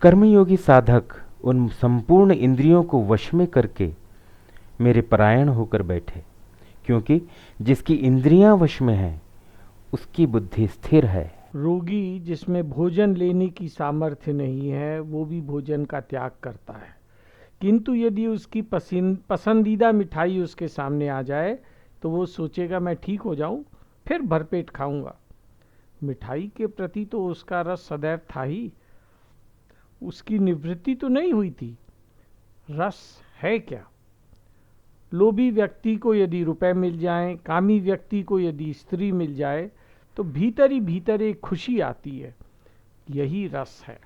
कर्मयोगी साधक उन संपूर्ण इंद्रियों को वश में करके मेरे परायण होकर बैठे, क्योंकि जिसकी इंद्रियां वश में हैं उसकी बुद्धि स्थिर है। रोगी जिसमें भोजन लेने की सामर्थ्य नहीं है वो भी भोजन का त्याग करता है, किंतु यदि उसकी पसंदीदा मिठाई उसके सामने आ जाए तो वो सोचेगा मैं ठीक हो जाऊं फिर भरपेट खाऊंगा। मिठाई के प्रति तो उसका रस सदैव था ही, उसकी निवृत्ति तो नहीं हुई थी। रस है क्या? लोभी व्यक्ति को यदि रुपए मिल जाएं, कामी व्यक्ति को यदि स्त्री मिल जाए तो भीतर ही भीतर एक खुशी आती है, यही रस है।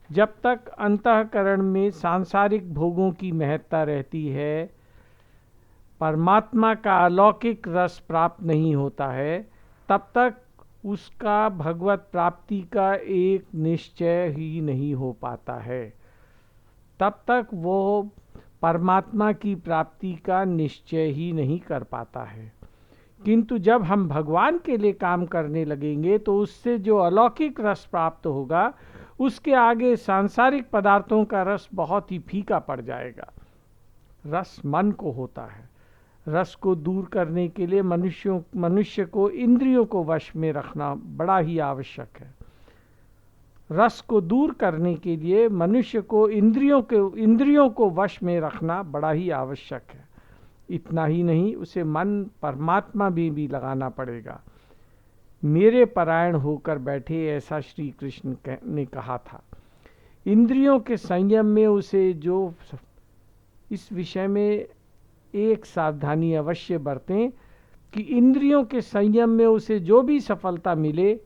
जब तक अंतःकरण में सांसारिक भोगों की महत्ता रहती है, परमात्मा का अलौकिक रस प्राप्त नहीं होता है, तब तक उसका भगवत प्राप्ति का एक निश्चय ही नहीं हो पाता है। तब तक वो परमात्मा की प्राप्ति का निश्चय ही नहीं कर पाता है। किंतु जब हम भगवान के लिए काम करने लगेंगे तो उससे जो अलौकिक रस प्राप्त होगा उसके आगे सांसारिक पदार्थों का रस बहुत ही फीका पड़ जाएगा। रस मन को होता है। रस को दूर करने के लिए मनुष्य को इंद्रियों को वश में रखना बड़ा ही आवश्यक है। रस को दूर करने के लिए मनुष्य को इंद्रियों को वश में रखना बड़ा ही आवश्यक है। इतना ही नहीं, उसे मन परमात्मा में भी लगाना पड़ेगा। मेरे परायण होकर बैठे, ऐसा श्री कृष्ण ने कहा था। इंद्रियों के संयम में उसे जो, इस विषय में एक सावधानी अवश्य बरतें कि इंद्रियों के संयम में उसे जो भी सफलता मिले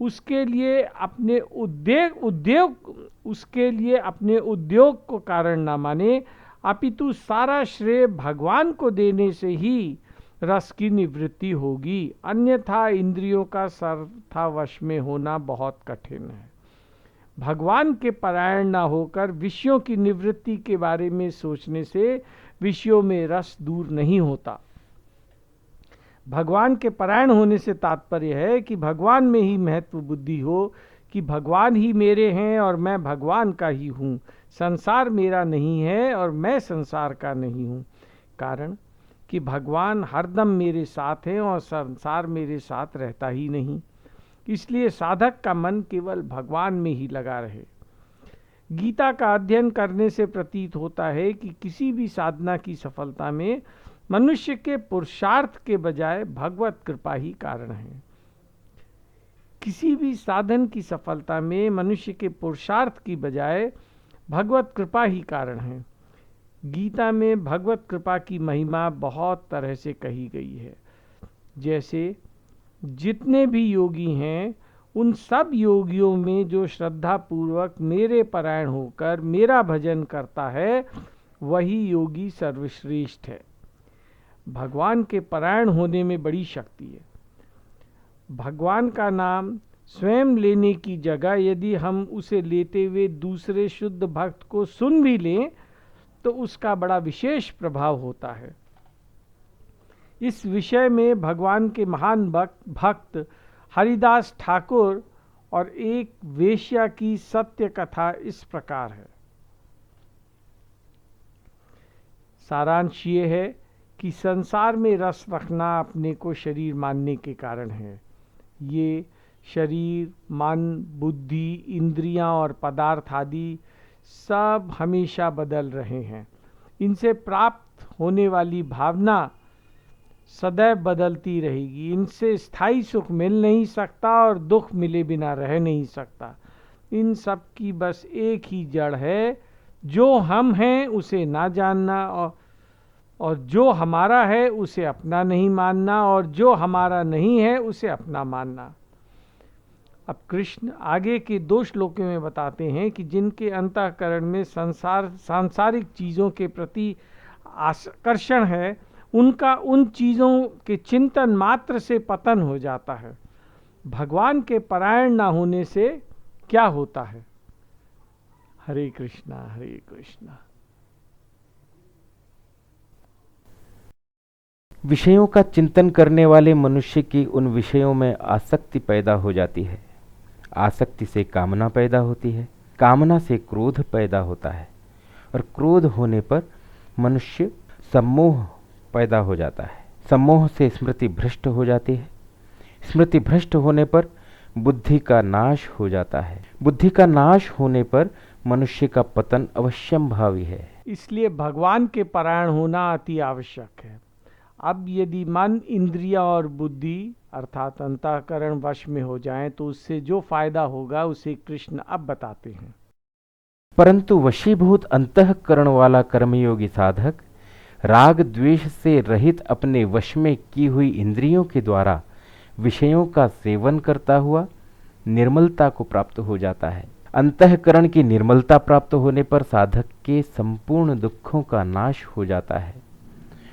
उसके लिए अपने उद्योग को कारण न माने, अपितु सारा श्रेय भगवान को देने से ही रस की निवृत्ति होगी। अन्यथा इंद्रियों का सर्वथा वश में होना बहुत कठिन है। भगवान के परायण न होकर विषयों की निवृत्ति के बारे में सोचने से विषयों में रस दूर नहीं होता। भगवान के परायण होने से तात्पर्य है कि भगवान में ही महत्व बुद्धि हो कि भगवान ही मेरे हैं और मैं भगवान का ही हूँ, संसार मेरा नहीं है और मैं संसार का नहीं हूँ। कारण कि भगवान हरदम मेरे साथ हैं और संसार मेरे साथ रहता ही नहीं। इसलिए साधक का मन केवल भगवान में ही लगा रहे। गीता का अध्ययन करने से प्रतीत होता है कि किसी भी साधना की सफलता में मनुष्य के पुरुषार्थ के बजाय भगवत कृपा ही कारण है। किसी भी साधन की सफलता में मनुष्य के पुरुषार्थ की बजाय भगवत कृपा ही कारण है। गीता में भगवत कृपा की महिमा बहुत तरह से कही गई है। जैसे जितने भी योगी हैं उन सब योगियों में जो श्रद्धा पूर्वक मेरे परायण होकर मेरा भजन करता है वही योगी सर्वश्रेष्ठ है। भगवान के परायण होने में बड़ी शक्ति है। भगवान का नाम स्वयं लेने की जगह यदि हम उसे लेते हुए दूसरे शुद्ध भक्त को सुन भी लें तो उसका बड़ा विशेष प्रभाव होता है। इस विषय में भगवान के महान भक्त हरिदास ठाकुर और एक वेश्या की सत्य कथा इस प्रकार है। सारांश ये है कि संसार में रस रखना अपने को शरीर मानने के कारण है। ये शरीर, मन, बुद्धि, इंद्रियां और पदार्थ आदि सब हमेशा बदल रहे हैं। इनसे प्राप्त होने वाली भावना सदैव बदलती रहेगी। इनसे स्थायी सुख मिल नहीं सकता और दुख मिले बिना रह नहीं सकता। इन सब की बस एक ही जड़ है, जो हम हैं उसे ना जानना और जो हमारा है उसे अपना नहीं मानना और जो हमारा नहीं है उसे अपना मानना। अब कृष्ण आगे के 2 श्लोकों में बताते हैं कि जिनके अंतःकरण में सांसारिक चीज़ों के प्रति आकर्षण है उनका उन चीज़ों के चिंतन मात्र से पतन हो जाता है। भगवान के परायण न होने से क्या होता है? हरे कृष्णा हरे कृष्णा। विषयों का चिंतन करने वाले मनुष्य की उन विषयों में आसक्ति पैदा हो जाती है। आसक्ति से कामना पैदा होती है। कामना से क्रोध पैदा होता है और क्रोध होने पर मनुष्य सम्मोह पैदा हो जाता है। सम्मोह से स्मृति भ्रष्ट हो जाती है। स्मृति भ्रष्ट होने पर बुद्धि का नाश हो जाता है। बुद्धि का नाश होने पर मनुष्य का पतन अवश्यंभावी है। इसलिए भगवान के परायण होना अति आवश्यक है। अब यदि मन, इंद्रिया और बुद्धि अर्थात अंतःकरण वश में हो जाएं तो उससे जो फायदा होगा उसे कृष्ण अब बताते हैं। परंतु वशीभूत अंतःकरण वाला कर्मयोगी साधक राग द्वेष से रहित अपने वश में की हुई इंद्रियों के द्वारा विषयों का सेवन करता हुआ निर्मलता को प्राप्त हो जाता है। अंतःकरण की निर्मलता प्राप्त होने पर साधक के संपूर्ण दुखों का नाश हो जाता है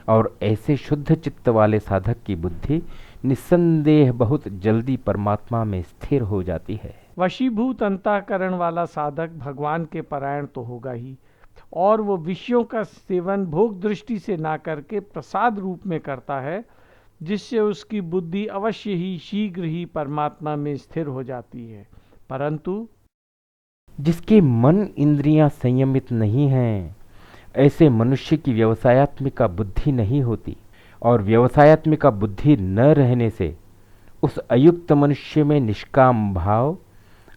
और ऐसे शुद्ध चित्त वाले साधक की बुद्धि निस्संदेह बहुत जल्दी परमात्मा में स्थिर हो जाती है। वशीभूत अंतःकरण वाला साधक भगवान के परायण तो होगा ही, और वो विषयों का सेवन भोग दृष्टि से ना करके प्रसाद रूप में करता है, जिससे उसकी बुद्धि अवश्य ही शीघ्र ही परमात्मा में स्थिर हो जाती है। परंतु जिसके मन इंद्रियां संयमित नहीं हैं, ऐसे मनुष्य की व्यवसायत्मिका बुद्धि नहीं होती और व्यवसायत्मिका बुद्धि न रहने से उस अयुक्त मनुष्य में निष्काम भाव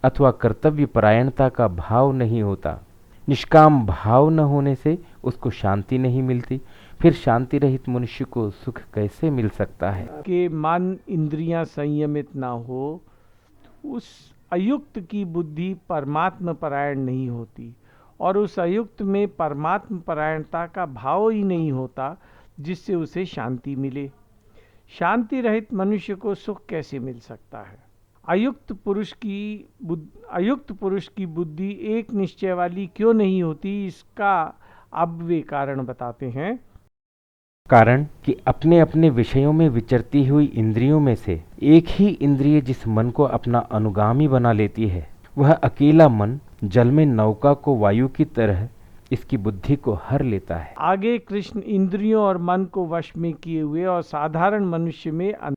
अथवा कर्तव्य परायणता का भाव नहीं होता। निष्काम भाव न होने से उसको शांति नहीं मिलती। फिर शांति रहित मनुष्य को सुख कैसे मिल सकता है? कि मन इंद्रियां संयमित ना हो, उस अयुक्त की बुद्धि परमात्म परायण नहीं होती और उस अयुक्त में परमात्म परायणता का भाव ही नहीं होता, जिससे उसे शांति मिले। शांति रहित मनुष्य को सुख कैसे मिल सकता है? अयुक्त पुरुष की बुद्धि एक निश्चय वाली क्यों नहीं होती, इसका अब वे कारण बताते हैं। कारण कि अपने अपने विषयों में विचरती हुई इंद्रियों में से एक ही इंद्रिय जिस मन को अपना अनुगामी बना लेती है, वह अकेला मन जल में नौका को वायु की तरह इसकी बुद्धि को हर लेता है। आगे कृष्ण इंद्रियों और मन को वश में किए हुए और साधारण मनुष्य में